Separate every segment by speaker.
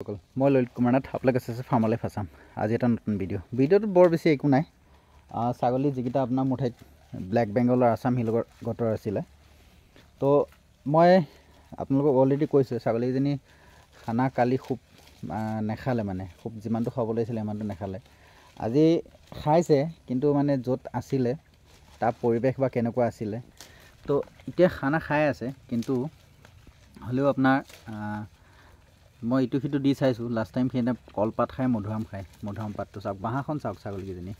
Speaker 1: বন্ধুসকল মই ললিত কুমাৰ নাথ আপোনালোকে চাইছে ফাৰ্ম লাইফ আছাম আজি এটা নতুন ভিডিঅ'টো বৰ বেছি একো নাই ছাগলী যিকেইটা আপোনাৰ মোৰ ঠাইত ব্লেক বেংগল আৰু আছাম হিল গটৰ আছিলে তো মই আপোনালোকক অলৰেডি কৈছোঁ ছাগলীজনী খানা কালি খুব নেখালে মানে খুব যিমানটো খাব লাগিছিলে সিমানটো নেখালে আজি খাইছে কিন্তু মানে য'ত আছিলে তাৰ পৰিৱেশ বা কেনেকুৱা আছিলে তো এতিয়া খানা খাই আছে কিন্তু হ'লেও আপোনাৰ মই ইটো সিটো দি চাইছোঁ লাষ্ট টাইম সিহঁতে কলপাত খাই মধুৰাম খায় মধুৰাম পাতটো চাওক বাঁহাখন চাওক ছাগলীকেইজনী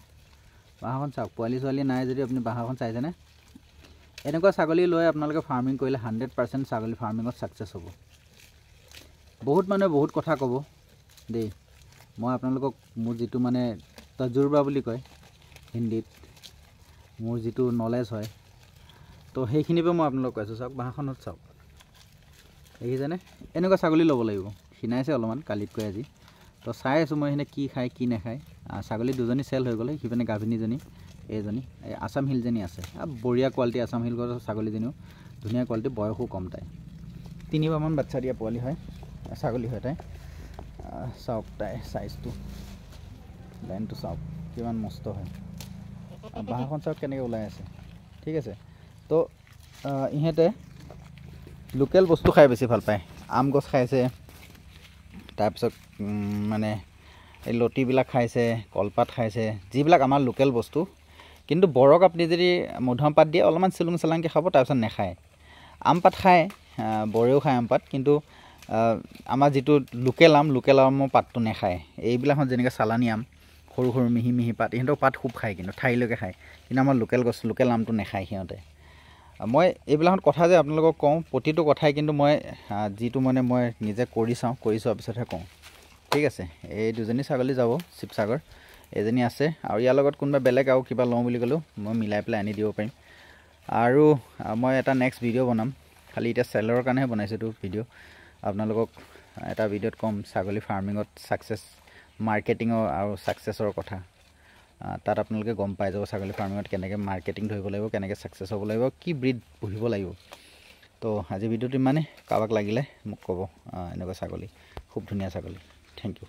Speaker 1: বাঁহাখন চাওক পোৱালি ছোৱালী নাই যদি আপুনি বাঁহাখন চাইছেনে এনেকুৱা ছাগলী লৈ আপোনালোকে ফাৰ্মিং কৰিলে 100% ছাগলী ফাৰ্মিঙত ছাকচেছ হ'ব বহুত মানুহে বহুত কথা ক'ব দেই মই আপোনালোকক মোৰ যিটো মানে তজুৰ্বা বুলি কয় হিন্দীত মোৰ যিটো নলেজ হয় তো সেইখিনিৰ মই আপোনালোকক কৈছোঁ চাওক বাঁহাখনত চাওক দেখিছেনে এনেকুৱা ছাগলী ল'ব লাগিব খিনাইছে অলপমান কালিতকৈ আজি তো চাই আছোঁ মই সেইনে কি খায় কি নাখায় ছাগলী দুজনী চেল হৈ গ'লে সিপিনে গাভিনীজনী এইজনী এই আছাম হিলজনী আছে বঢ়িয়া কোৱালিটি আছাম হিল গছৰ ছাগলীজনীও ধুনীয়া কোৱালিটি বয়সো কম তাই 3 বাৰমান বাচ্চা দিয়া পোৱালি হয় ছাগলী হয় তাই চাওক তাই চাইজটো লাইনটো চাওক কিমান মস্ত হয় বাঁহখন চাওক কেনেকৈ ওলাই আছে ঠিক আছে তো ইহঁতে লোকেল বস্তু খাই বেছি ভাল পায় আম গছ খাইছে তাৰপিছত মানে এই লতিবিলাক খাইছে কলপাত খাইছে যিবিলাক আমাৰ লোকেল বস্তু কিন্তু বৰক আপুনি যদি মধুৰাম পাত দিয়ে অলপমান চিলুং চালাংকৈ খাব তাৰপিছত নেখায় আম পাত খায় বৰেও খায় আম পাত কিন্তু আমাৰ যিটো লোকেল আমৰ পাতটো নেখায় এইবিলাকত যেনেকৈ চালানী আম সৰু সৰু মিহি মিহি পাত ইহঁতৰ পাত খুব খায় কিন্তু ঠাইলৈকে খায় কিন্তু আমাৰ লোকেল আমটো নেখায় সিহঁতে মই এইবিলাকত কথা যে আপোনালোকক কওঁ প্ৰতিটো কথাই কিন্তু মই যিটো মানে মই নিজে কৰি চোৱাৰ পিছতহে কওঁ ঠিক আছে এই দুজনী ছাগলী যাব শিৱসাগৰ এজনী আছে আৰু ইয়াৰ লগত কোনোবা বেলেগ আৰু কিবা লওঁ বুলি ক'লেও মই মিলাই পেলাই আনি দিব পাৰিম আৰু মই এটা নেক্সট ভিডিঅ' বনাম খালি এতিয়া চেলৰ কাৰণেহে বনাইছোঁ এইটো ভিডিঅ' আপোনালোকক এটা ভিডিঅ'ত ক'ম ছাগলী ফাৰ্মিঙত ছাকচেছ মাৰ্কেটিঙৰ আৰু ছাকচেছৰ কথা তাত আপোনালোকে গম পাই যাব ছাগলী ফাৰ্মিঙত কেনেকৈ মাৰ্কেটিং ধৰিব লাগিব কেনেকৈ ছাকচেছ হ'ব লাগিব কি ব্ৰিড পুহিব লাগিব তো আজি ভিডিঅ'টো ইমানেই কাৰোবাক লাগিলে মোক ক'ব এনেকুৱা ছাগলী খুব ধুনীয়া ছাগলী থেংক ইউ